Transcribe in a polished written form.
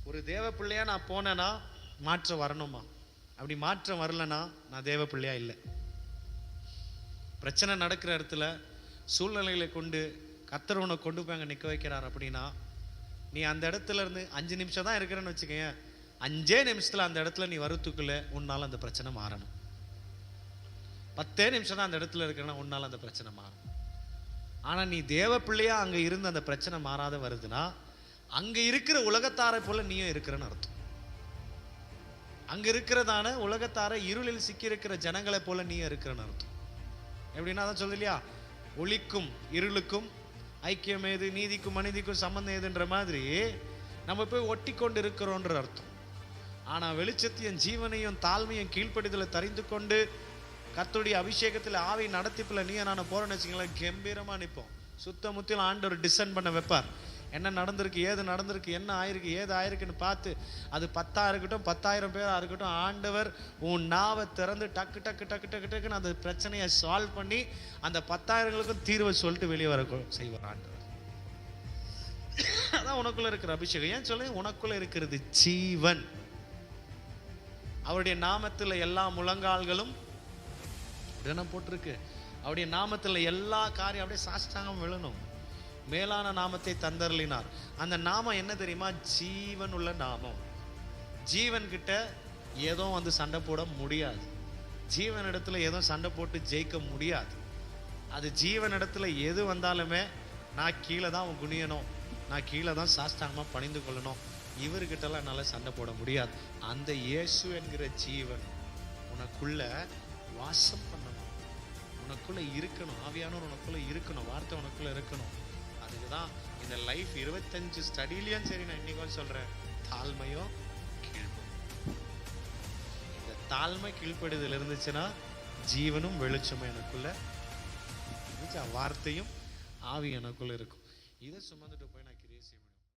ஒரு தேவ பிள்ளையா நான் போனேன்னா மாற்றம் வரணுமா? அப்படி மாற்றம் வரலன்னா நான் தேவ பிள்ளையா இல்லை. பிரச்சனை நடக்கிற இடத்துல சூழ்நிலைகளை கொண்டு கர்த்தர் உன்னை கொண்டு போய் அங்கே நிற்க வைக்கிறார் அப்படின்னா, நீ அந்த இடத்துல இருந்து 5 நிமிஷம் தான் இருக்கிறேன்னு வச்சுக்கேன், 5 நிமிஷத்துல அந்த இடத்துல நீ வரத்துக்குள்ள உன்னால அந்த பிரச்சனை மாறணும். 10 நிமிஷம் தான் அந்த இடத்துல இருக்கிறன்னா உன்னால அந்த பிரச்சனை மாறணும். ஆனா நீ தேவ பிள்ளையா அங்க இருந்து அந்த பிரச்சனை மாறாத வருதுன்னா, அங்க இருக்கிற உலகத்தாரை போல நீயும் இருக்கிறன்னு அர்த்தம். அங்க இருக்கிறதான உலகத்தார இருளில் சிக்கி இருக்கிற ஜனங்களை போல நீயும் இருக்கிறன்னு அர்த்தம். எப்படின்னா அதான் சொல்லுது இல்லையா, ஒளிக்கும் இருளுக்கும் ஐக்கியம் ஏது, நீதிக்கும் அநீதிக்கும் சம்பந்தம் ஏதுன்ற மாதிரி நம்ம போய் ஒட்டி கொண்டு இருக்கிறோன்ற அர்த்தம். ஆனா வெளிச்சத்தையும் ஜீவனையும் தாழ்மையும் கீழ்ப்படிதலை தரிந்து கொண்டு கர்த்தருடைய அபிஷேகத்தில் ஆவி நடத்திப்புல நீ நான் போறேன்னு வச்சுங்களேன், கம்பீரமா நிற்போம். சுத்த முத்தியில் ஆண்டவர் டிசைன் பண்ண வைப்பார். என்ன நடந்திருக்கு, ஏது நடந்திருக்கு, என்ன ஆயிருக்கு, ஏது ஆயிருக்குன்னு பார்த்து, அது 10,000 இருக்கட்டும் 10,000 பேரா இருக்கட்டும், ஆண்டவர் உன் நாவை திறந்து டக்கு டக்கு டக்கு டக்கு டக்குன்னு அந்த பிரச்சனையை சால்வ் பண்ணி அந்த 10,000ங்களுக்கும் தீர்வை சொல்லிட்டு வெளியே வர செய்வார் ஆண்டவர். அதான் உனக்குள்ள இருக்கிற அபிஷேகம். ஏன் சொல்ல, உனக்குள்ள இருக்கிறது ஜீவன். அவருடைய நாமத்தில் எல்லா முழங்கால்களும் போட்டிருக்கு. அவருடைய நாமத்தில் எல்லா காரியம் அப்படியே சாஷ்டாங்கம் விழணும். மேலான நாமத்தை தந்தருளினார். அந்த நாமம் என்ன தெரியுமா? ஜீவன் உள்ள நாமம். ஜீவன் கிட்ட ஏதோ வந்து சண்டை போட முடியாது. ஜீவன் இடத்துல ஏதோ சண்டை போட்டு ஜெயிக்க முடியாது. அது ஜீவன் இடத்துல எது வந்தாலுமே நான் கீழே தான் குனியணும், நான் கீழே தான் சாஷ்டாங்கமா பணிந்து கொள்ளணும், இவர்கிட்டலாம் என்னால் சண்டை போட முடியாது. அந்த இயேசு என்கிற ஜீவன் உனக்குள்ள வாசம் பண்ணணும், உனக்குள்ள இருக்கணும். ஆவியானவர் உனக்குள்ள இருக்கணும், வார்த்தை உனக்குள்ள இருக்கணும். அதுக்குதான் இந்த லைஃப் 25 ஸ்டடிலையும் சரி, நான் இன்னைக்கும் சொல்றேன், தாழ்மையும் கீழ்ப்படிதல். இந்த தாழ்மை கீழ்ப்படிதல் இருந்துச்சுன்னா ஜீவனும் வெளிச்சமும் எனக்குள்ள, வார்த்தையும் ஆவி எனக்குள்ள இருக்கும். இதை சுமந்துட்டு போய் நான் கிரியை செய்ய முடியும்.